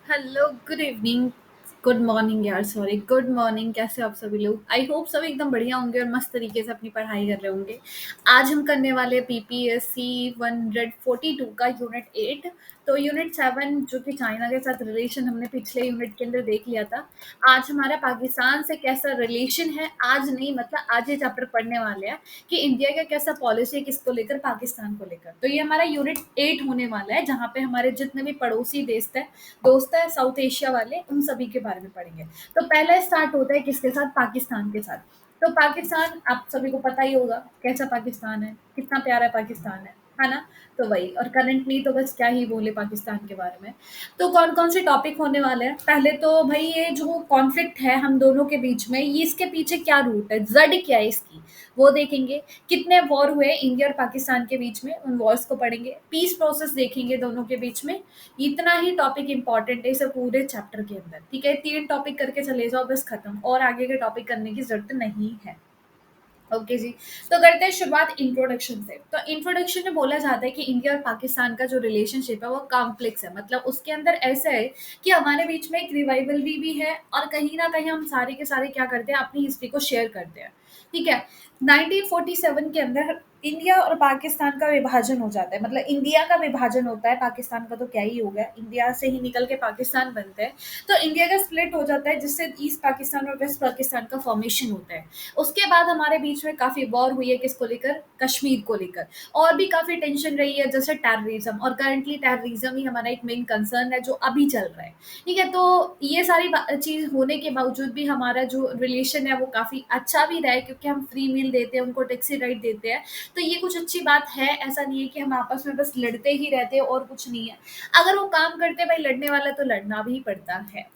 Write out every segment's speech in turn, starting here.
Hello, good evening, good morning यार, sorry, good morning. कैसे हो आप सभी लोग? आई होप सब एकदम बढ़िया होंगे और मस्त तरीके से अपनी पढ़ाई कर रहे होंगे। आज हम करने वाले पीपीएससी 142 का यूनिट 8। तो यूनिट 7 जो कि चाइना के साथ रिलेशन हमने पिछले यूनिट के अंदर देख लिया था। आज हमारा पाकिस्तान से कैसा रिलेशन है, आज नहीं मतलब आज ये चैप्टर पढ़ने वाले हैं कि इंडिया का कैसा पॉलिसी है किसको लेकर, पाकिस्तान को लेकर। तो ये हमारा यूनिट 8 होने वाला है, जहाँ पे हमारे जितने भी पड़ोसी देश है, दोस्त है साउथ एशिया वाले, उन सभी के बारे में पढ़ेंगे। तो पहला स्टार्ट होता है किसके साथ? पाकिस्तान के साथ। तो पाकिस्तान आप सभी को पता ही होगा कैसा पाकिस्तान है, कितना प्यारा पाकिस्तान है ना? तो वही, और करंटली तो बस क्या ही बोले पाकिस्तान के बारे में। तो कौन कौन से टॉपिक होने वाले हैं? पहले तो भाई ये जो कॉन्फ्लिक्ट है हम दोनों के बीच में, ये इसके पीछे क्या रूट है, जड़ क्या है इसकी, वो देखेंगे। कितने वॉर हुए इंडिया और पाकिस्तान के बीच में, उन वॉर्स को पढ़ेंगे। पीस प्रोसेस देखेंगे दोनों के बीच में। इतना ही टॉपिक इंपॉर्टेंट है इस पूरे चैप्टर के अंदर, ठीक है? 3 टॉपिक करके चले जाओ, बस खत्म, और आगे के टॉपिक करने की जरूरत नहीं है। ओके जी। तो करते हैं शुरुआत इंट्रोडक्शन से। तो इंट्रोडक्शन में बोला जाता है कि इंडिया और पाकिस्तान का जो रिलेशनशिप है वो कॉम्प्लेक्स है, मतलब उसके अंदर ऐसा है कि हमारे बीच में एक रिवाइवलरी भी है, और कहीं ना कहीं हम सारे के सारे क्या करते हैं, अपनी हिस्ट्री को शेयर करते हैं। ठीक है। 1947 के अंदर इंडिया और पाकिस्तान का विभाजन हो जाता है, मतलब इंडिया का विभाजन होता है, पाकिस्तान का तो क्या ही होगा, इंडिया से ही निकल के पाकिस्तान बनते हैं। तो इंडिया का स्प्लिट हो जाता है, जिससे ईस्ट पाकिस्तान और वेस्ट पाकिस्तान का फॉर्मेशन होता है। उसके बाद हमारे बीच में काफ़ी वॉर हुई है, किसको लेकर? कश्मीर को लेकर। और भी काफ़ी टेंशन रही है, जैसे टेररिज्म, और करंटली टेररिज्म ही हमारा एक मेन कंसर्न है जो अभी चल रहा है। ठीक है। तो ये सारी चीज़ होने के बावजूद भी हमारा जो रिलेशन है वो काफ़ी अच्छा भी रहा है, क्योंकि हम फ्री मील देते हैं, उनको टैक्सी राइट देते हैं। तो ये कुछ अच्छी बात है, ऐसा नहीं है कि हम आपस में बस लड़ते ही रहते हैं और कुछ नहीं है। अगर वो काम करते हैं भाई, लड़ने वाला तो लड़ना भी पड़ता है।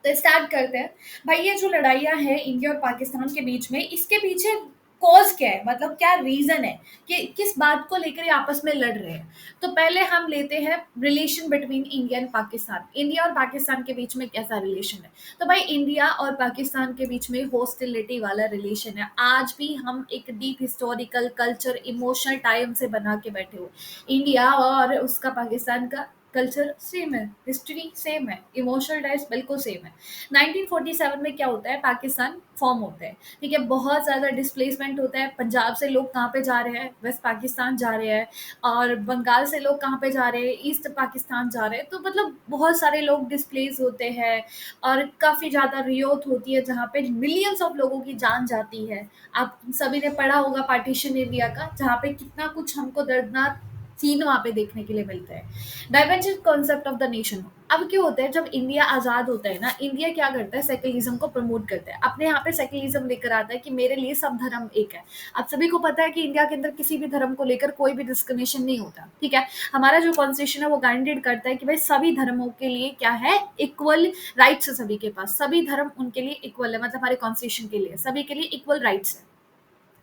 तो स्टार्ट करते हैं। भाई ये जो लड़ाइयाँ हैं इंडिया और पाकिस्तान के बीच में, इसके पीछे कॉज क्या है, मतलब क्या रीजन है कि किस बात को लेकर ये आपस में लड़ रहे हैं। तो पहले हम लेते हैं relation between India and Pakistan. India और पाकिस्तान के बीच में कैसा रिलेशन है? तो भाई इंडिया और पाकिस्तान के बीच में हॉस्टिलिटी वाला रिलेशन है। आज भी हम एक deep historical culture emotional time से बना के बैठे हो। इंडिया और उसका पाकिस्तान का कल्चर सेम है, हिस्ट्री सेम है, इमोशनल टाइप्स बिल्कुल सेम है। 1947 में क्या होता है, पाकिस्तान फॉर्म होता है। ठीक है। बहुत ज़्यादा डिस्प्लेसमेंट होता है, पंजाब से लोग कहाँ पे जा रहे हैं? वेस्ट पाकिस्तान जा रहे हैं। और बंगाल से लोग कहाँ पे जा रहे हैं? ईस्ट पाकिस्तान जा रहे हैं। तो मतलब बहुत सारे लोग डिस्प्लेस होते हैं, और काफ़ी ज़्यादा रियोत होती है, जहाँ पे मिलियंस ऑफ लोगों की जान जाती है। आप सभी ने पढ़ा होगा पार्टीशन एरिया का, जहाँ पे कितना कुछ हमको दर्दनाक सीन वहाँ पे देखने के लिए मिलता है। Divergent concept of the nation. अब क्या होता है, जब इंडिया आज़ाद होता है ना, इंडिया क्या करता है, सेकुलरिज्म को प्रमोट करता है, अपने यहाँ पे सेकुलरिज्म लेकर आता है कि मेरे लिए सब धर्म एक है। अब सभी को पता है कि इंडिया के अंदर किसी भी धर्म को लेकर कोई भी डिस्क्रिमिनेशन नहीं होता। ठीक है। हमारा जो कॉन्स्टिट्यूशन है वो गारंटेड करता है कि भाई सभी धर्मों के लिए क्या है, इक्वल राइट्स है सभी के पास, सभी धर्म उनके लिए इक्वल है, मतलब हमारे कॉन्स्टिट्यूशन के लिए सभी के लिए इक्वल राइट्स है।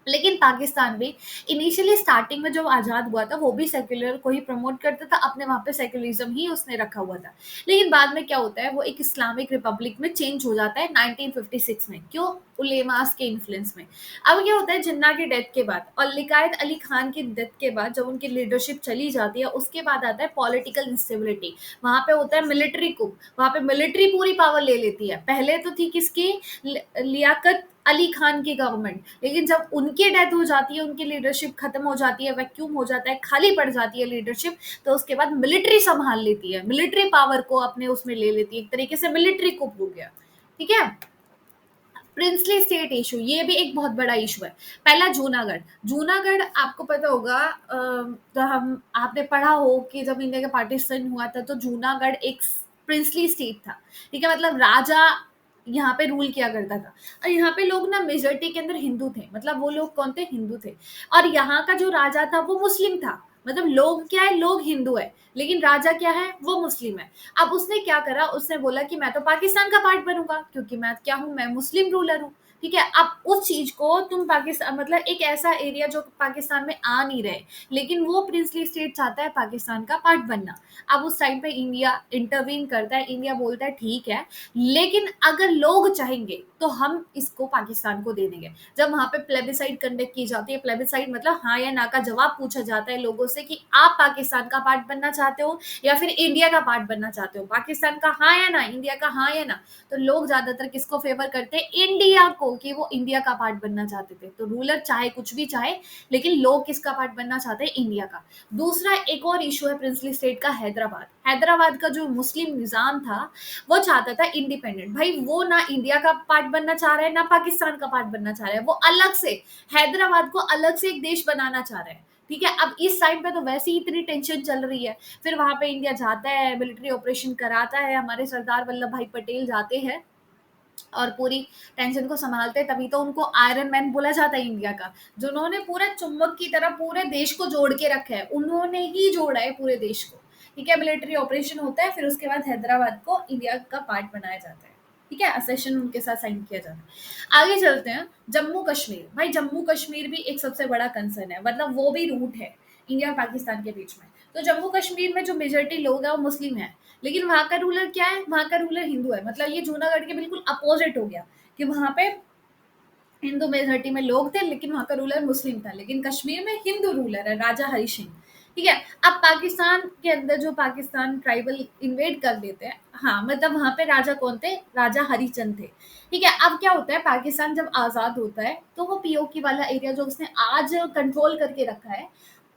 लेकिन पाकिस्तान भी इनिशियली स्टार्टिंग में जब आज़ाद हुआ था, वो भी सेक्युलर को ही प्रमोट करता था, अपने वहाँ पे सेक्युलरिज्म ही उसने रखा हुआ था। लेकिन बाद में क्या होता है, वो एक इस्लामिक रिपब्लिक में चेंज हो जाता है 1956 में। क्यों? उलेमास के इन्फ्लुएंस में। अब क्या होता है, जिन्ना की डेथ के बाद और लिकायत अली खान की डेथ के बाद, जब उनकी लीडरशिप चली जाती है, उसके बाद आता है पॉलिटिकल इंस्टेबिलिटी। वहाँ पे होता है मिलिट्री coup, वहाँ पे मिलिट्री पूरी पावर ले लेती है। पहले तो थी किसकी? लियाकत अली खान की गवर्नमेंट। लेकिन जब उनकी डेथ हो जाती है, उनकी लीडरशिप खत्म हो जाती है, वैक्यूम हो जाता है, खाली पड़ जाती है लीडरशिप, तो उसके बाद मिलिट्री संभाल लेती है, मिलिट्री पावर को अपने उसमें ले लेती है, एक तरीके से मिलिट्री कुप हो गया। ठीक है। प्रिंसली स्टेट इशू, ये भी एक बहुत बड़ा इशू है। पहला जूनागढ़। जूनागढ़ आपको पता होगा, तो हम आपने पढ़ा हो कि जब इंडिया का पार्टीशन हुआ था, तो जूनागढ़ एक प्रिंसली स्टेट था। ठीक है। मतलब राजा यहाँ पे रूल किया करता था, और यहाँ पे लोग ना मेजोरिटी के अंदर हिंदू थे, मतलब वो लोग कौन थे? हिंदू थे। और यहाँ का जो राजा था वो मुस्लिम था। मतलब लोग क्या है, लोग हिंदू है, लेकिन राजा क्या है, वो मुस्लिम है। अब उसने क्या करा, उसने बोला कि मैं तो पाकिस्तान का पार्ट बनूंगा, क्योंकि मैं क्या हूँ, मैं मुस्लिम रूलर हूँ। ठीक है। अब उस चीज को तुम पाकिस्तान, मतलब एक ऐसा एरिया जो पाकिस्तान में आ नहीं रहे, लेकिन वो प्रिंसली स्टेट चाहता है पाकिस्तान का पार्ट बनना। अब उस टाइम पे इंडिया इंटरवीन करता है, इंडिया बोलता है ठीक है, लेकिन अगर लोग चाहेंगे तो हम इसको पाकिस्तान को दे देंगे। जब वहां पे प्लेबिसाइड कंडक्ट की जाती है, प्लेबिसाइड मतलब हाँ या ना का जवाब पूछा जाता है लोगों से कि आप पाकिस्तान का पार्ट बनना चाहते हो या फिर इंडिया का पार्ट बनना चाहते हो, पाकिस्तान का हाँ या ना, इंडिया का हाँ या ना। तो लोग ज्यादातर किसको फेवर करते हैं? इंडिया को, कि वो इंडिया का पार्ट बनना चाहते थे। तो रूलर चाहे कुछ भी चाहे, लेकिन लोग किसका पार्ट बनना चाहते हैं? इंडिया का। दूसरा एक और इशू है प्रिंसली स्टेट का, हैदराबाद। हैदराबाद का जो मुस्लिम निजाम था वो चाहता था इंडिपेंडेंट। भाई वो ना इंडिया का पार्ट बनना चाह रहा है ना पाकिस्तान का पार्ट बनना चाह रहा है, वो अलग से हैदराबाद को अलग से एक देश बनाना चाह रहा है। ठीक है, अब इस टाइम पे तो वैसे ही इतनी टेंशन चल रही है, फिर वहां पे इंडिया जाता है, मिलिट्री ऑपरेशन कराता है, हमारे सरदार वल्लभ भाई पटेल जाते हैं और पूरी टेंशन को संभालते हैं। तभी तो उनको आयरन मैन बोला जाता है इंडिया का, जिन्होंने पूरे चुम्बक की तरह पूरे देश को जोड़ के रखा है, उन्होंने ही जोड़ा है पूरे देश को। ठीक है, मिलिट्री ऑपरेशन होता है, फिर उसके बाद हैदराबाद को इंडिया का पार्ट बनाया जाता है। ठीक है, असेशन उनके साथ साइन किया जाता है। आगे चलते हैं, जम्मू कश्मीर। भाई जम्मू कश्मीर भी एक सबसे बड़ा कंसर्न है, मतलब वो भी रूट है इंडिया और पाकिस्तान के बीच में। तो जम्मू कश्मीर में जो मेजोरिटी लोग हैं वो मुस्लिम है, लेकिन वहां का रूलर क्या है? वहां का रूलर हिंदू है। मतलब ये जूनागढ़ के बिल्कुल अपोजिट हो गया कि वहां पे हिंदू मेजोरिटी में लोग थे, लेकिन वहां का रूलर मुस्लिम था। लेकिन कश्मीर में हिंदू रूलर है, राजा हरि सिंह। ठीक है, अब पाकिस्तान के अंदर जो पाकिस्तान ट्राइबल इन्वेड कर लेते हैं, हाँ मतलब वहां पे राजा कौन थे? राजा हरिचंद थे। ठीक है, अब क्या होता है, पाकिस्तान जब आजाद होता है तो वो पीओके वाला एरिया जो उसने आज कंट्रोल करके रखा है,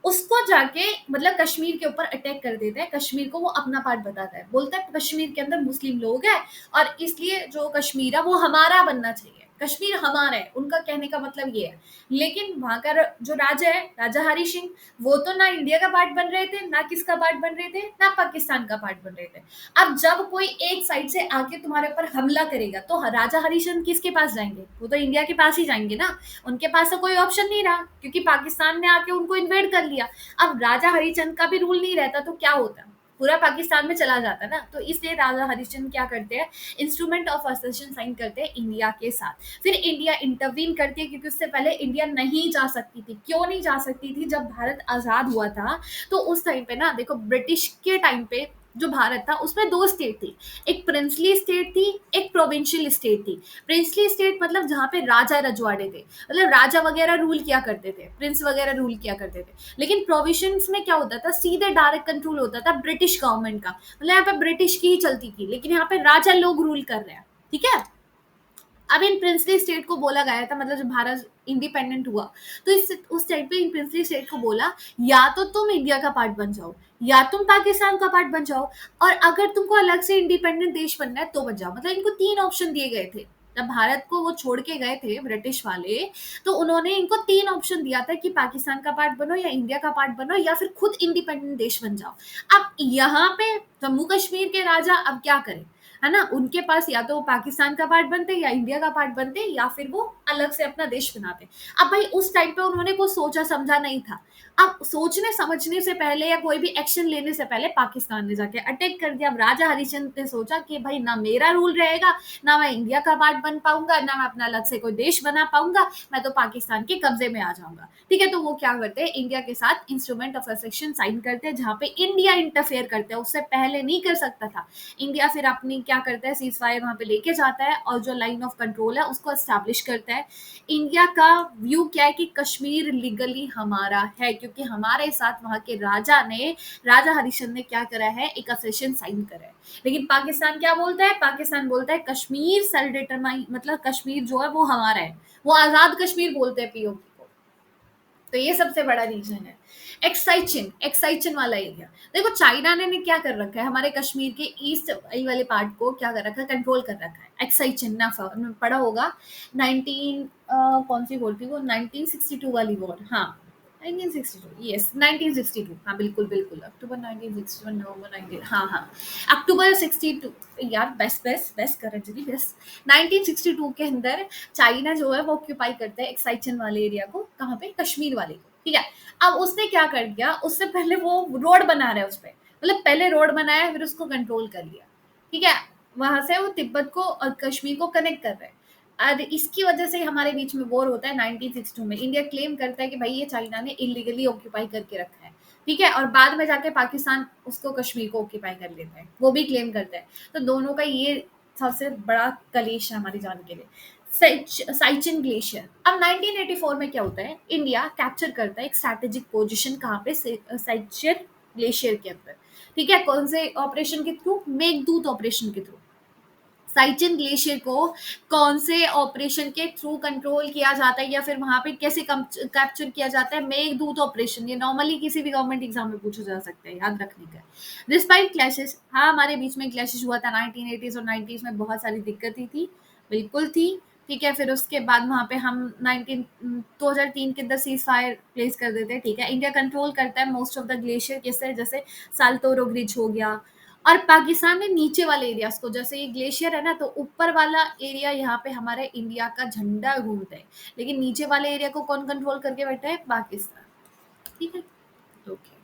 उसको जाके मतलब कश्मीर के ऊपर अटैक कर देता है। कश्मीर को वो अपना पार्ट बताता है, बोलता है कश्मीर के अंदर मुस्लिम लोग हैं और इसलिए जो कश्मीर है वो हमारा बनना चाहिए, कश्मीर हमारा है। उनका कहने का मतलब ये है। लेकिन वहां का जो राजा है, राजा हरि सिंह, वो तो ना इंडिया का पार्ट बन रहे थे, ना किसका पार्ट बन रहे थे, ना पाकिस्तान का पार्ट बन रहे थे। अब जब कोई एक साइड से आके तुम्हारे ऊपर हमला करेगा तो राजा हरि सिंह किसके पास जाएंगे? वो तो इंडिया के पास ही जाएंगे ना। उनके पास तो कोई ऑप्शन नहीं रहा, क्योंकि पाकिस्तान ने आके उनको इन्वेड कर लिया। अब राजा हरिचंद का भी रूल नहीं रहता तो क्या होता? पूरा पाकिस्तान में चला जाता ना। तो इसलिए राजा हरिचंद क्या करते हैं? इंस्ट्रूमेंट ऑफ एसोसिएशन साइन करते हैं इंडिया के साथ। फिर इंडिया इंटरवीन करती है, क्योंकि उससे पहले इंडिया नहीं जा सकती थी। क्यों नहीं जा सकती थी? जब भारत आजाद हुआ था तो उस टाइम पे ना, देखो ब्रिटिश के टाइम पे जो भारत था उसमें दो स्टेट थी, एक प्रिंसली स्टेट थी, एक प्रोविंशियल स्टेट थी। प्रिंसली स्टेट मतलब जहाँ पे राजा रजवाड़े थे, मतलब राजा वगैरह रूल किया करते थे, प्रिंस वगैरह रूल किया करते थे। लेकिन प्रोविंस में क्या होता था? सीधे डायरेक्ट कंट्रोल होता था ब्रिटिश गवर्नमेंट का, मतलब यहाँ पे ब्रिटिश की ही चलती थी, लेकिन यहाँ पे राजा लोग रूल कर रहे हैं। ठीक है, अब इन प्रिंसली स्टेट को बोला गया था, मतलब जब भारत इंडिपेंडेंट हुआ तो इस उस टाइम पे इन प्रिंसली स्टेट को बोला, या तो तुम इंडिया का पार्ट बन जाओ या तुम पाकिस्तान का पार्ट बन जाओ, और अगर तुमको अलग से इंडिपेंडेंट देश बनना है तो बन जाओ। मतलब इनको तीन ऑप्शन दिए गए थे। जब भारत को वो छोड़ के गए थे ब्रिटिश वाले, तो उन्होंने इनको तीन ऑप्शन दिया था कि पाकिस्तान का पार्ट बनो या इंडिया का पार्ट बनो या फिर खुद इंडिपेंडेंट देश बन जाओ। अब यहाँ पे जम्मू कश्मीर के राजा अब क्या करें, है ना? उनके पास या तो वो पाकिस्तान का पार्ट बनते या इंडिया का पार्ट बनते, या फिर वो अलग से अपना देश बनाते। अब भाई उस टाइम पे उन्होंने कुछ सोचा समझा नहीं था। अब सोचने समझने से पहले या कोई भी एक्शन लेने से पहले पाकिस्तान ने जाके अटैक कर दिया। अब राजा हरिचंद ने सोचा कि भाई ना मेरा रूल रहेगा, ना मैं इंडिया का पार्ट बन पाऊंगा, ना मैं अपना अलग से कोई देश बना पाऊंगा, मैं तो पाकिस्तान के कब्जे में आ जाऊंगा। ठीक है, तो वो क्या करते हैं? इंडिया के साथ इंस्ट्रूमेंट ऑफ एसेशन साइन करते हैं, जहां पे इंडिया इंटरफेयर करते हैं। उससे पहले नहीं कर सकता था इंडिया। फिर अपनी क्या करता है? सीज फायर वहां पे लेके जाता है और जो लाइन ऑफ कंट्रोल है उसको एस्टैब्लिश करता है। इंडिया का व्यू क्या है कि कश्मीर लीगली हमारा है, क्योंकि हमारे साथ वहां के राजा ने, राजा हरिचंद ने क्या करा है? एक एसेशन साइन करा है। लेकिन पाकिस्तान क्या बोलता है? पाकिस्तान बोलता है कश्मीर सेल्फ डिटरमाइन, मतलब कश्मीर जो है वो हमारा है, वो आजाद कश्मीर बोलते हैं पीओके को। तो ये सबसे बड़ा रीजन है। एक्साइचिन, एक्साइचिन वाला एरिया, देखो चाइना ने क्या कर रखा है? हमारे कश्मीर के ईस्ट वाले पार्ट को क्या कर रखा है? कंट्रोल कर रखा है। एक्साइचिन ना पढ़ा होगा, 19 कौन सी वॉर थी वो? 1962 वाली वॉर। हाँ 1962, यस 1962, हाँ बिल्कुल बिल्कुल, अक्टूबर 1961, नवंबर 19, हाँ हाँ अक्टूबर 62। यार बेस्ट बेस्ट बेस्ट कर रही बेस्ट। 1962 के अंदर चाइना जो है वो ऑक्यूपाई करता है एक्साइचन वाले एरिया को। कहाँ पे? कश्मीर वाले को। ठीक है, अब उसने क्या कर दिया? उससे पहले वो रोड बना रहा है उस पर, मतलब पहले रोड बनाया फिर उसको कंट्रोल कर लिया। ठीक है, वहां से वो तिब्बत को और कश्मीर को कनेक्ट कर रहे हैं। और इसकी वजह से हमारे बीच में वॉर होता है 1962 में। इंडिया क्लेम करता है कि भाई ये चाइना ने इलीगली ऑक्यूपाई करके रखा है। ठीक है, और बाद में जाके पाकिस्तान उसको कश्मीर को ऑक्यूपाई कर लेता है, वो भी क्लेम करता है। तो दोनों का ये सबसे बड़ा कलेश है हमारी जान के लिए। साइचिन ग्लेशियर। अब 1984 में क्या होता है, इंडिया कैप्चर करता है एक स्ट्रैटेजिक पोजीशन कहाँ पे, साइचिन ग्लेशियर के अंदर। ठीक है, कौन से ऑपरेशन के थ्रू, मेघदूत ऑपरेशन के थ्रू। साइचिन ग्लेशियर को कौन से ऑपरेशन के थ्रू कंट्रोल किया जाता है या फिर वहां पे कैसे कैप्चर किया जाता है, मेघदूत ऑपरेशन। ये नॉर्मली किसी भी गवर्नमेंट एग्जाम में पूछा जा सकता है, याद रखने का। डिस्पाइट क्लैशेस, हाँ हमारे बीच में क्लैशेस हुआ था 1980s और 90s में, बहुत सारी दिक्कतें थी, बिल्कुल थी। ठीक है, फिर उसके बाद वहां पे हम 2003 के अंदर सीज फायर प्लेस कर देते हैं। ठीक है, इंडिया कंट्रोल करता है मोस्ट ऑफ द ग्लेशियर, किससे, जैसे साल्तोरो ब्रिज हो गया। और पाकिस्तान ने नीचे वाले एरियाज को, जैसे ये ग्लेशियर है ना, तो ऊपर वाला एरिया यहाँ पे हमारे इंडिया का झंडा घूमता है, लेकिन नीचे वाले एरिया को कौन कंट्रोल करके बैठा है, पाकिस्तान। ठीक है, ओके।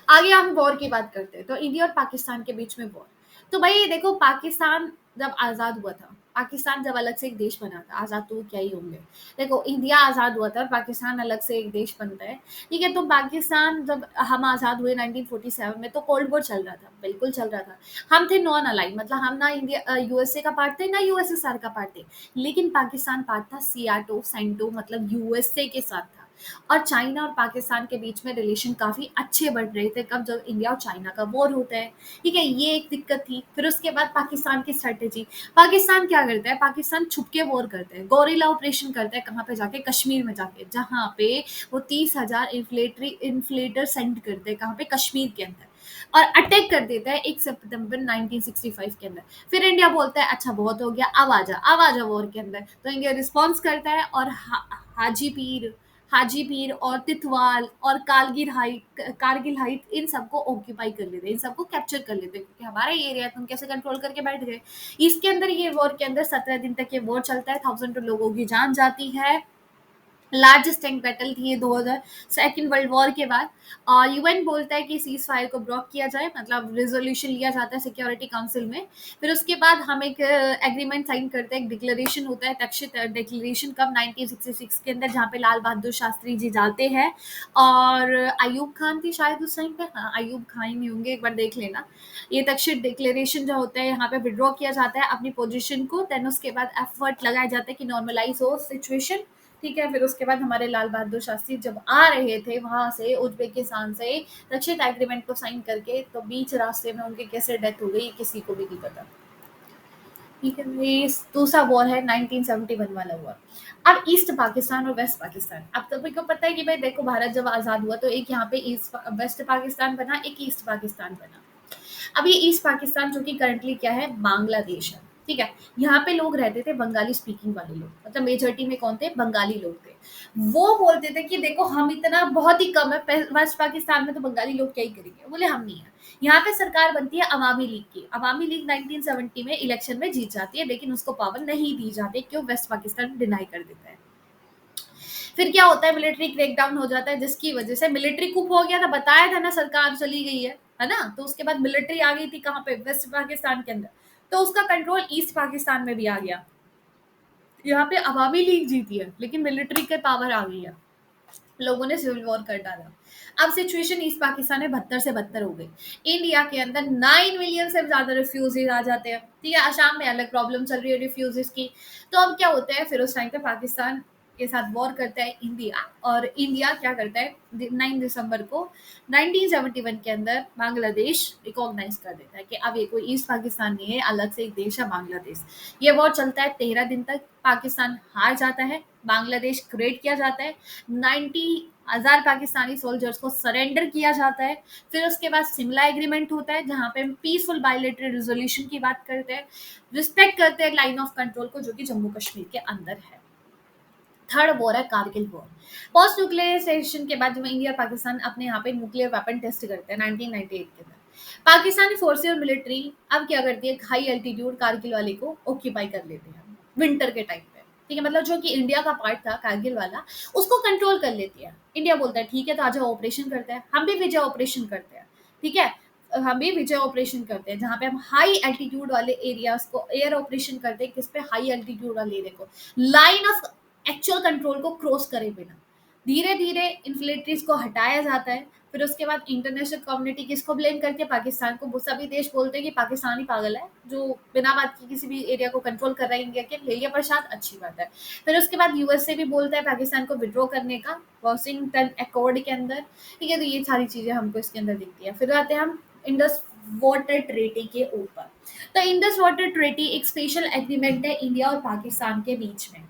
आगे हम वॉर की बात करते हैं, तो इंडिया और पाकिस्तान के बीच में वॉर। तो भाई देखो, पाकिस्तान जब आजाद हुआ था, पाकिस्तान जब अलग से एक देश बना था, आजाद तो क्या ही होंगे। देखो, इंडिया आजाद हुआ था और पाकिस्तान अलग से एक देश बनता है। ठीक है, तो पाकिस्तान जब हम आजाद हुए 1947 में, तो कोल्ड वॉर चल रहा था, बिल्कुल चल रहा था। हम थे नॉन अलाइन, मतलब हम ना इंडिया यूएसए का पार्ट थे, ना यूएसएसआर का पार्ट थे। लेकिन पाकिस्तान पार्ट था सियाटो सेंटो, मतलब यूएसए के साथ था। और चाइना और पाकिस्तान के बीच में रिलेशन काफी अच्छे बढ़ रहे थे, कब, जब इंडिया और चाइना का वॉर होता है। ठीक है, ये एक दिक्कत थी। फिर उसके बाद पाकिस्तान की स्ट्रेटेजी, पाकिस्तान क्या करता है, पाकिस्तान छुप के वॉर करता है, गोरिल्ला ऑपरेशन करता है, कहाँ पे जाके, कश्मीर में जाके, जहाँ पे वो 30,000 इन्फ्लेटर सेंड करते हैं, कहाँ पे, कश्मीर के अंदर, और अटैक कर देता है 1 सितंबर 1965 के अंदर। फिर इंडिया बोलता है अच्छा बहुत हो गया, अब आ जा वॉर के अंदर। तो इंडिया रिस्पॉन्स करता है और हाजीपीर और तितवाल और कारगिल हाइट, इन सबको ऑक्यूपाई कर लेते हैं, इन सबको कैप्चर कर लेते हैं, क्योंकि हमारा ये एरिया है, तुम कैसे कंट्रोल करके बैठ गए। इसके अंदर, ये वॉर के अंदर 17 दिन तक ये वॉर चलता है, 1000 लोगों की जान जाती है। लार्जेस्ट टैंक बैटल थी ये 2000 सेकेंड वर्ल्ड वॉर के बाद। और यूएन बोलता है कि सीज फायर को ब्लॉक किया जाए, मतलब रेजोल्यूशन लिया जाता है सिक्योरिटी काउंसिल में। फिर उसके बाद हम एक एग्रीमेंट साइन करते हैं, एक डिक्लेरेशन होता है, तक्षित डिक्लेरेशन, कब, 1966 के अंदर, जहाँ पे लाल बहादुर शास्त्री जी जाते हैं और अयूब खान थी शायद उस टाइम पे, हाँ अयूब खान ही नहीं होंगे, एक बार देख लेना। ये तक्षित डिक्लेरेशन जो होता है, यहाँ पे विड्रॉ किया जाता है अपनी पोजीशन को। देन उसके बाद एफर्ट लगाया जाता है कि नॉर्मलाइज हो सिचुएशन। ठीक है, फिर उसके बाद हमारे लाल बहादुर शास्त्री जब आ रहे थे वहां से, उज्बेकिस्तान से, रक्षित एग्रीमेंट को साइन करके, तो बीच रास्ते में उनकी कैसे डेथ हो गई किसी को भी नहीं पता। ठीक है, ये दूसरा वॉर है 1971 वाला वॉर। अब ईस्ट पाकिस्तान और वेस्ट पाकिस्तान, अब तो को पता है कि भाई देखो, भारत जब आजाद हुआ तो एक यहाँ पे ईस्ट वेस्ट पाकिस्तान बना, एक ईस्ट पाकिस्तान बना। अब ये ईस्ट पाकिस्तान जो कि करंटली क्या है, बांग्लादेश है। ठीक है, यहाँ पे लोग रहते थे बंगाली स्पीकिंग वाले लोग, मतलब मेजोरिटी में कौन थे, बंगाली लोग थे। वो बोलते थे कि देखो हम इतना बहुत ही कम है, वेस्ट पाकिस्तान में तो बंगाली लोग क्या ही करेंगे, बोले हम नहीं है। यहाँ पे सरकार बनती है अवामी लीग की, अवामी लीग 1970 में इलेक्शन में जीत जाती है, लेकिन उसको पावर नहीं दी जाती, क्यों, वेस्ट पाकिस्तान डिनाई कर देता है। फिर क्या होता है, मिलिट्री क्रैकडाउन हो जाता है, जिसकी वजह से मिलिट्री कुप हो गया था, बताया था ना, सरकार चली गई है ना। तो उसके बाद मिलिट्री आ गई थी कहाँ पे, वेस्ट पाकिस्तान के अंदर। तो उसका कंट्रोल ईस्ट पाकिस्तान में भी आ गया। यहाँ पे अवामी लीग जीती है, लेकिन मिलिट्री के पावर आ गई है, लोगों ने सिविल वॉर कर डाला। अब सिचुएशन ईस्ट पाकिस्तान में बदतर से बदतर हो गई। इंडिया के अंदर 9 मिलियन से ज्यादा रिफ्यूजीज आ जाते हैं। ठीक है, आसाम में अलग प्रॉब्लम चल रही है रिफ्यूजीज की। तो अब क्या होता है, फिर उस टाइम पे पाकिस्तान के साथ वॉर करता है इंडिया, और इंडिया क्या करता है, 9 दिसंबर को 1971 के अंदर बांग्लादेश रिकॉग्नाइज कर देता है कि अब ये कोई ईस्ट पाकिस्तान नहीं है, अलग से एक देश है बांग्लादेश। ये वॉर चलता है 13 दिन तक, पाकिस्तान हार जाता है, बांग्लादेश क्रिएट किया जाता है, 90,000 पाकिस्तानी सोल्जर्स को सरेंडर किया जाता है। फिर उसके बाद शिमला एग्रीमेंट होता है, जहाँ पे हम पीसफुल बायलैटरल रिजोल्यूशन की बात करते हैं, रिस्पेक्ट करते हैं लाइन ऑफ कंट्रोल को, जो कि जम्मू कश्मीर के अंदर है। थर्ड वॉर है कारगिल वॉर। पोस्ट न्यूक्लियराइजेशन के बाद जब इंडिया और पाकिस्तान अपने यहाँ पे न्यूक्लियर वेपन टेस्ट करते हैं 1998 के अंदर, पाकिस्तानी फोर्सेस और मिलिट्री अब क्या करती है, हाई एल्टीट्यूड कारगिल वाले को ऑक्यूपाई कर लेते हैं विंटर के टाइम पे। ठीक है, मतलब जो कि इंडिया का पार्ट था कारगिल वाला, उसको कंट्रोल कर लेती है। इंडिया बोलता है ठीक है, तो आज ऑपरेशन करते हैं, हम भी विजय ऑपरेशन करते हैं। ठीक है, हम भी विजय ऑपरेशन करते हैं, जहाँ पे हम हाई एल्टीट्यूड वाले एरियाज को एयर ऑपरेशन करते हैं, किस पे, हाई एल्टीट्यूड वाले एरिया को, लाइन ऑफ एक्चुअल कंट्रोल को क्रॉस करे बिना। धीरे धीरे इन्फ्लेटरीज को हटाया जाता है। फिर उसके बाद इंटरनेशनल कम्युनिटी किसको ब्लेम करती है? पाकिस्तान को। वो सभी देश बोलते हैं कि पाकिस्तान ही पागल है जो बिना बात की किसी भी एरिया को कंट्रोल कर रहा है इंडिया के। ले लिया प्रसाद, अच्छी बात है। फिर उसके बाद यूएसए भी बोलता है पाकिस्तान को विड्रॉ करने का वॉशिंगटन अकॉर्ड के अंदर। ठीक है, तो ये सारी चीजें हमको इसके अंदर दिखती है। फिर आते हैं हम इंडस वाटर ट्रीटी के ऊपर। तो इंडस वाटर ट्रीटी एक स्पेशल एग्रीमेंट है इंडिया और पाकिस्तान के बीच में।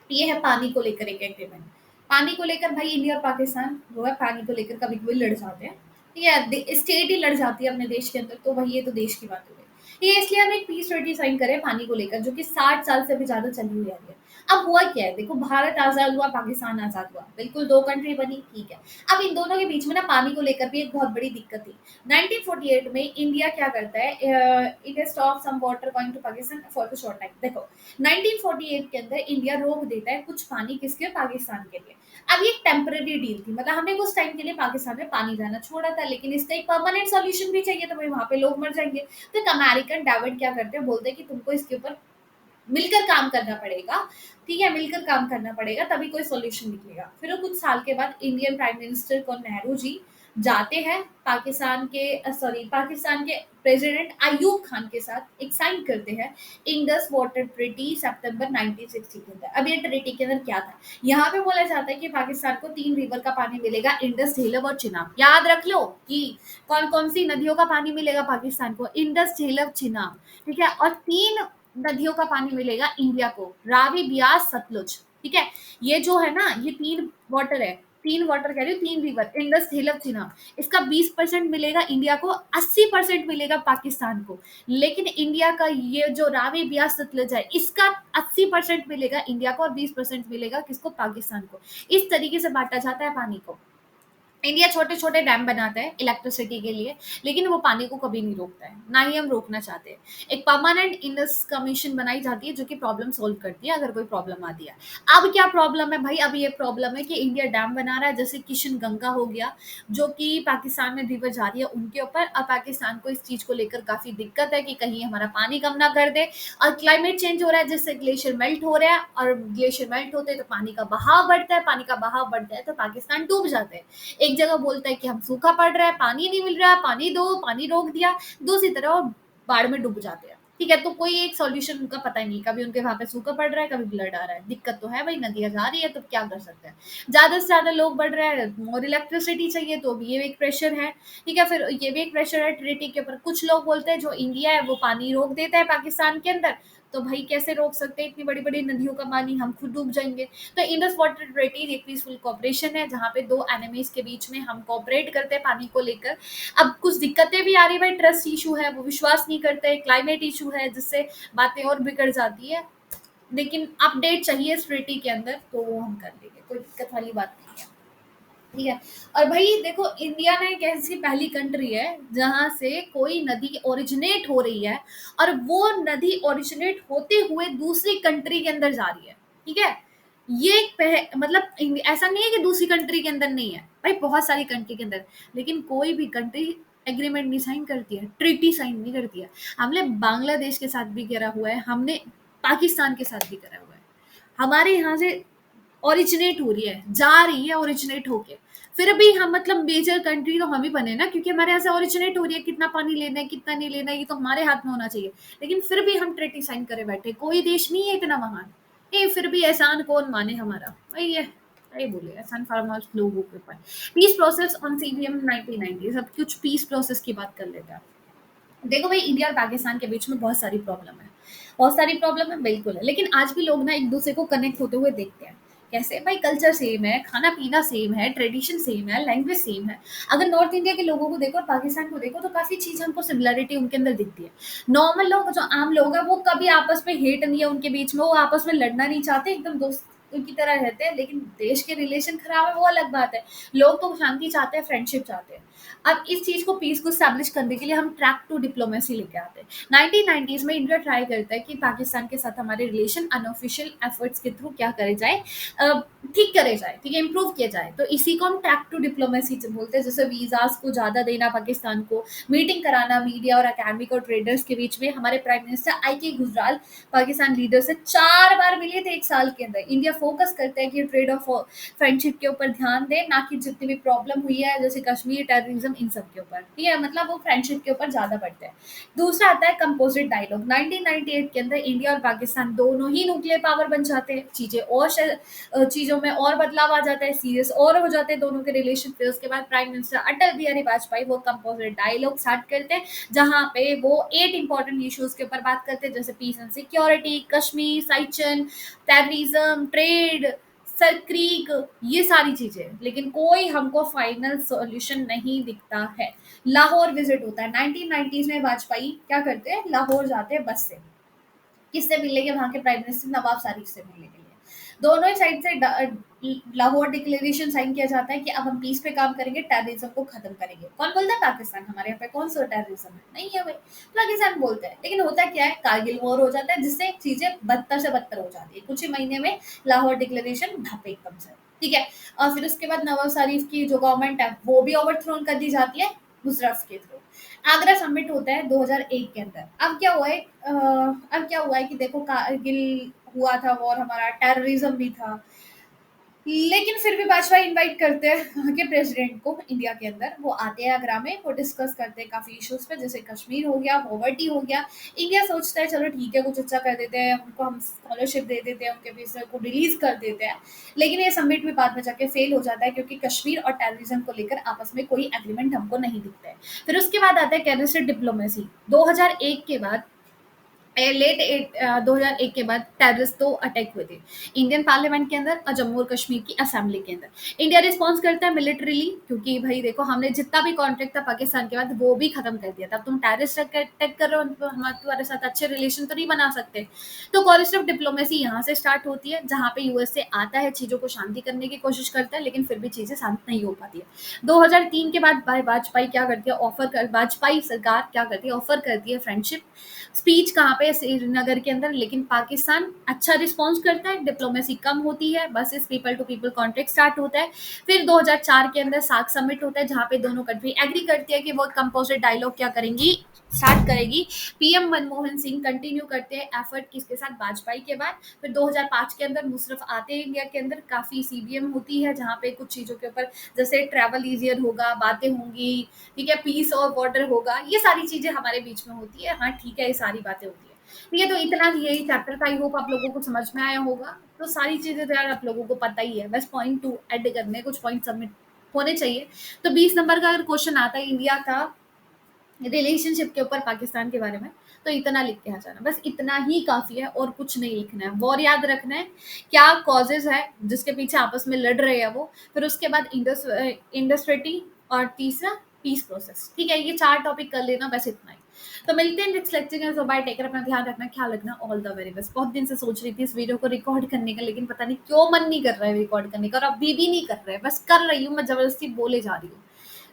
ये है पानी को लेकर एक एग्रीमेंट। पानी को लेकर भाई इंडिया और पाकिस्तान जो है पानी को लेकर कभी कभी लड़ जाते हैं। ये स्टेट ही लड़ जाती है अपने देश के अंदर, तो भाई ये तो देश की बात हो गई। ये इसलिए हम एक पीस ट्रीटी साइन करें पानी को लेकर, जो कि 60 साल से भी ज्यादा चली हुई आ रही है। अब हुआ क्या है, देखो भारत आजाद हुआ, पाकिस्तान आजाद हुआ, बिल्कुल दो कंट्री बनी, ठीक है। अब इन दोनों के बीच में ना पानी को लेकर भी एक बहुत बड़ी दिक्कत थी। 1948 में इंडिया क्या करता है, it has stop some water going to Pakistan for the short time. देखो 1948 के अंदर इंडिया रोक देता है कुछ पानी किसके, पाकिस्तान के लिए। अब ये एक टेम्पररी डील थी, मतलब हमने कुछ टाइम के लिए पाकिस्तान में पानी जाना छोड़ा था, लेकिन इसका एक परमानेंट सॉल्यूशन भी चाहिए, तो भाई वहां पे लोग मर जाएंगे। तो एक अमेरिकन डेविड क्या करते हैं, बोलते हैं कि तुमको इसके ऊपर मिलकर काम करना पड़ेगा। ठीक है, मिलकर काम करना पड़ेगा तभी कोई सॉल्यूशन निकलेगा। फिर वो कुछ साल के बाद इंडियन प्राइम मिनिस्टर को नेहरू जी जाते हैं पाकिस्तान के प्रेसिडेंट अयूब खान के साथ एक साइन करते हैं इंडस वाटर ट्रीटी सितंबर 1960 के अंदर। अब ये ट्रीटी के अंदर क्या था, यहाँ पे बोला जाता है कि पाकिस्तान को 3 रिवर का पानी मिलेगा, इंडस, झेलम और चिनाब। याद रख लो कि कौन कौन सी नदियों का पानी मिलेगा पाकिस्तान को, इंडस, झेलम, चिनाब। ठीक है, और 3 नदियों का पानी मिलेगा इंडिया को, रावी, ब्यास, सतलुज। ठीक है, ये जो है ना, ये 3 वाटर है, 3 वाटर कह रही हूँ, 3 रिवर, इंडस, झेलम, चिनाब। इसका 20% मिलेगा इंडिया को, 80% मिलेगा पाकिस्तान को। लेकिन इंडिया का ये जो रावी, ब्यास, सतलुज है, इसका 80% मिलेगा इंडिया को और 20% मिलेगा किसको, पाकिस्तान को। इस तरीके से बांटा जाता है पानी को। इंडिया छोटे छोटे डैम बनाता है इलेक्ट्रिसिटी के लिए, लेकिन वो पानी को कभी नहीं रोकता है, ना ही हम रोकना चाहते हैं। एक परमानेंट इंडस कमीशन बनाई जाती है जो कि प्रॉब्लम सोल्व करती है अगर कोई प्रॉब्लम आती है। अब क्या प्रॉब्लम है भाई, अब ये प्रॉब्लम है कि इंडिया डैम बना रहा है, जैसे किशन गंगा हो गया, जो कि पाकिस्तान में रिवर जा रही है उनके ऊपर। अब पाकिस्तान को इस चीज को लेकर काफी दिक्कत है कि कहीं हमारा पानी कम ना कर दे। और क्लाइमेट चेंज हो रहा है जिससे ग्लेशियर मेल्ट हो रहा है, और ग्लेशियर मेल्ट होते हैं तो पानी का बहाव बढ़ता है, पानी का बहाव बढ़ता है तो पाकिस्तान डूब जाते हैं। एक जगह बोलता है कि हम सूखा पड़ रहा है, पानी नहीं मिल रहा, पानी दो, पानी रोक दिया, दूसरी तरफ वो बाढ़ में डूब जाते हैं। ठीक है, तो कोई एक सॉल्यूशन उनका पता ही नहीं, कभी उनके वहां पे सूखा पड़ रहा है, कभी ब्लड आ रहा है। दिक्कत तो है भाई, नदियां जा रही है तो क्या कर सकते हैं। ज्यादा से ज्यादा लोग बढ़ रहे हैं, और इलेक्ट्रिसिटी चाहिए, तो भी ये एक प्रेशर है। ठीक है, फिर ये भी एक प्रेशर है ट्रीटी के ऊपर। कुछ लोग बोलते हैं जो इंडिया है वो पानी रोक देता है पाकिस्तान के अंदर, तो भाई कैसे रोक सकते हैं, इतनी बड़ी बड़ी नदियों का पानी, हम खुद डूब जाएंगे। तो इंडस वाटर ट्रीटी एक पीसफुल कॉपरेशन है जहाँ पे दो एनिमीज के बीच में हम कॉपरेट करते हैं पानी को लेकर। अब कुछ दिक्कतें भी आ रही है भाई, ट्रस्ट इशू है, वो विश्वास नहीं करते, क्लाइमेट इशू है जिससे बातें और बिगड़ जाती है। लेकिन अपडेट चाहिए इस ट्रीटी के अंदर तो वो हम कर लेंगे, कोई दिक्कत वाली बात नहीं है। ठीक है, और भाई देखो इंडिया ना एक ऐसी पहली कंट्री है जहां से कोई नदी ओरिजिनेट हो रही है, और वो नदी ओरिजिनेट होते हुए दूसरी कंट्री के अंदर जा रही है। ठीक है, ये मतलब ऐसा नहीं है कि दूसरी कंट्री के अंदर नहीं है भाई, बहुत सारी कंट्री के अंदर। लेकिन कोई भी कंट्री एग्रीमेंट नहीं साइन करती है, ट्रीटी साइन नहीं करती है। हमने बांग्लादेश के साथ भी करा हुआ है, हमने पाकिस्तान के साथ भी करा हुआ है। हमारे यहाँ से ओरिजिनेट हो रही है, जा रही है ओरिजिनेट होके। फिर भी हम मतलब मेजर कंट्री तो हम ही बने ना, क्योंकि हमारे यहाँ से ओरिजिनेट हो रही है, कितना पानी लेना है कितना नहीं लेना है ये तो हमारे हाथ में होना चाहिए। लेकिन फिर भी हम ट्रीटी साइन करे बैठे, कोई देश नहीं है इतना महान। ये फिर भी एहसान कौन माने हमारा, वही है। ये बोले एहसान फार्मर्स लोगों के ऊपर। पीस प्रोसेस ऑन सीबीएम 1990, सब कुछ पीस प्रोसेस की बात कर लेते हैं। देखो भाई इंडिया और पाकिस्तान के बीच में बहुत सारी प्रॉब्लम है, बहुत सारी प्रॉब्लम है, बिल्कुल है। लेकिन आज भी लोग ना एक दूसरे को कनेक्ट होते हुए देखते हैं। कैसे भाई, कल्चर सेम है, खाना पीना सेम है, ट्रेडिशन सेम है, लैंग्वेज सेम है। अगर नॉर्थ इंडिया के लोगों को देखो और पाकिस्तान को देखो तो काफी चीज हमको सिमिलरिटी उनके अंदर दिखती है। नॉर्मल लोग जो आम लोग हैं वो कभी आपस में हेट नहीं है उनके बीच में, वो आपस में लड़ना नहीं चाहते, एकदम दोस्त की तरह रहते हैं। लेकिन देश के रिलेशन खराब है वो अलग बात है। लोग तो शांति चाहते हैं, फ्रेंडशिप चाहते हैं। अब इस चीज को पीस को स्टैब्लिश करने के लिए हम ट्रैक टू डिप्लोमेसी लेके आते हैं। 1990s में इंडिया ट्राई करता है कि पाकिस्तान के साथ हमारे रिलेशन अनऑफिशियल एफर्ट्स के थ्रू क्या करे जाए, ठीक करे जाए, ठीक है, इम्प्रूव किया जाए। तो इसी को हम ट्रैक टू डिप्लोमेसी बोलते हैं। जैसे वीजास को ज्यादा देना पाकिस्तान को, मीटिंग कराना मीडिया और अकेडमिक और ट्रेडर्स के बीच में। हमारे प्राइम मिनिस्टर आई के गुजराल पाकिस्तान लीडर से 4 बार मिले थे एक साल के अंदर। इंडिया फोकस करते हैं कि ट्रेड ऑफ फ्रेंडशिप के ऊपर ध्यान दें, ना कि जितनी भी प्रॉब्लम हुई है जैसे कश्मीर टेररिज्म इन सब के ऊपर, ठीक है, मतलब वो फ्रेंडशिप के ऊपर ज़्यादा बढ़ते हैं। दूसरा आता है कंपोजिट डायलॉग। 1998 के अंदर इंडिया और पाकिस्तान दोनों ही न्यूक्लियर पावर बन जाते हैं, चीज़ें और चीज़ों में और बदलाव आ जाता है, सीरियस और हो जाते हैं दोनों के रिलेशन। फिर उसके बाद प्राइम मिनिस्टर अटल बिहारी वाजपेयी वो कंपोजिट डायलॉग स्टार्ट करते हैं, जहाँ पे वो 8 इंपॉर्टेंट इश्यूज के ऊपर बात करते हैं, जैसे peace and security, Kashmir, Siachen, terrorism, trade, Sir Creek, ये सारी चीजें। लेकिन कोई हमको फाइनल सॉल्यूशन नहीं दिखता है। लाहौर विजिट होता है 1990s में, वाजपेयी क्या करते हैं, लाहौर जाते हैं बस से। किससे मिलने के, वहाँ के प्राइम मिनिस्टर नवाब शरीफ से मिलने के लिए। दोनों ही साइड से लाहौर डिक्लेरेशन साइन किया जाता है कि अब हम पीस पे काम करेंगे, टेररिज्म को खत्म करेंगे। कौन बोलता है, पाकिस्तान। हमारे यहाँ पे कौन सा टेररिज्म है, नहीं है भाई, पाकिस्तान बोलता है। लेकिन होता क्या है, कारगिल वॉर हो जाता है, जिससे चीजें बदतर से बदतर हो जाती है। कुछ ही महीने में लाहौर डिक्लेरेशन ढप एकदम से, ठीक है। और फिर उसके बाद नवाब शरीफ की जो गवर्नमेंट है वो भी ओवरथ्रोन कर दी जाती है मुशर्रफ के थ्रू। आगरा समिट होता है 2001 के अंदर। अब क्या हुआ है कि देखो, कारगिल हुआ था वॉर, हमारा टेररिज्म भी था, लेकिन फिर भी वाजपेयी इनवाइट करते हैं वहाँ के प्रेसिडेंट को इंडिया के अंदर। वो आते हैं आगरा में, वो डिस्कस करते हैं काफ़ी इश्यूज पे, जैसे कश्मीर हो गया, पॉवर्टी हो गया। इंडिया सोचता है चलो ठीक है, कुछ अच्छा कर देते हैं, उनको हम स्कॉलरशिप दे देते हैं, उनके वीज़ा को रिलीज कर देते हैं। लेकिन ये समिट भी बाद में जाके फेल हो जाता है, क्योंकि कश्मीर और टेररिज्म को लेकर आपस में कोई एग्रीमेंट हमको नहीं दिखता है। फिर उसके बाद आता है कैबिनेट डिप्लोमेसी। 2001 के बाद 2001 के बाद टेररिस्ट तो अटैक हुए थे इंडियन पार्लियामेंट के अंदर और जम्मू और कश्मीर की असेंबली के अंदर। इंडिया रिस्पॉन्स करता है मिलिट्रीली, क्योंकि भाई देखो, हमने जितना भी कॉन्ट्रैक्ट था पाकिस्तान के बाद वो भी खत्म कर दिया था। तुम टेररिस्ट अटैक कर रहे हो तो हम तुम्हारे साथ अच्छे रिलेशन तो नहीं बना सकते। तो कोऑपरेटिव डिप्लोमेसी यहाँ से स्टार्ट होती है, जहाँ पे यूएसए आता है, चीज़ों को शांति करने की कोशिश करता है, लेकिन फिर भी चीज़ें शांत नहीं हो पाती है। 2003 के बाद भाई वाजपेयी क्या करती है, वाजपेयी सरकार क्या करती है, ऑफर करती है फ्रेंडशिप स्पीच कहाँ पे, श्रीनगर के अंदर। लेकिन पाकिस्तान अच्छा रिस्पॉन्स करता है, डिप्लोमेसी कम होती है, बस इस people to people contact start होता है। फिर 2004 के अंदर सार्क समिट होता है, जहाँ पे दोनों कंट्री एग्री करती है कि वो कंपोजिट डायलॉग क्या करेंगी, स्टार्ट करेगी। पीएम मनमोहन सिंह कंटिन्यू करते हैं एफर्ट किसके साथ, वाजपेयी के बाद। फिर 2005 के अंदर मुशर्रफ आते हैं इंडिया के अंदर, काफ़ी सीबीएम होती है, जहाँ पे कुछ चीज़ों के ऊपर जैसे ट्रैवल ईजियर होगा, बातें होंगी, ठीक है, पीस और बॉर्डर होगा, ये सारी चीज़ें हमारे बीच में होती है। हाँ ठीक है, ये सारी बातें होती है। ठीक है, तो इतना यही चैप्टर था। आई होप आप लोगों को समझ में आया होगा। तो सारी चीज़ें तो यार आप लोगों को पता ही है, बस पॉइंट टू ऐड करने, कुछ पॉइंट सबमिट होने चाहिए। तो 20 नंबर का अगर क्वेश्चन आता है इंडिया का रिलेशनशिप के ऊपर पाकिस्तान के बारे में, तो इतना लिख के आ जाना, बस इतना ही काफ़ी है, और कुछ नहीं लिखना है। वॉर याद रखना है, क्या कॉजेज है जिसके पीछे आपस में लड़ रहे हैं वो। फिर उसके बाद इंडस्ट्रेटी, और तीसरा पीस प्रोसेस। ठीक है, ये 4 टॉपिक कर लेना, बस इतना ही। तो मिलते हैं नेक्स्ट लेक्चर में। बाय, टेक केयर, अपना ध्यान रखना, ख्याल रखना, ऑल द वेरी बेस्ट। बहुत दिन से सोच रही थी इस वीडियो को रिकॉर्ड करने का, लेकिन पता नहीं क्यों मन नहीं कर रहा है रिकॉर्ड करने का, और अभी भी नहीं कर रहा है, बस कर रही हूँ मैं, जबरदस्ती बोले जा रही हूँ।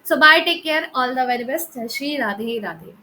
So bye, take care, all the very best. जय श्री राधे राधे।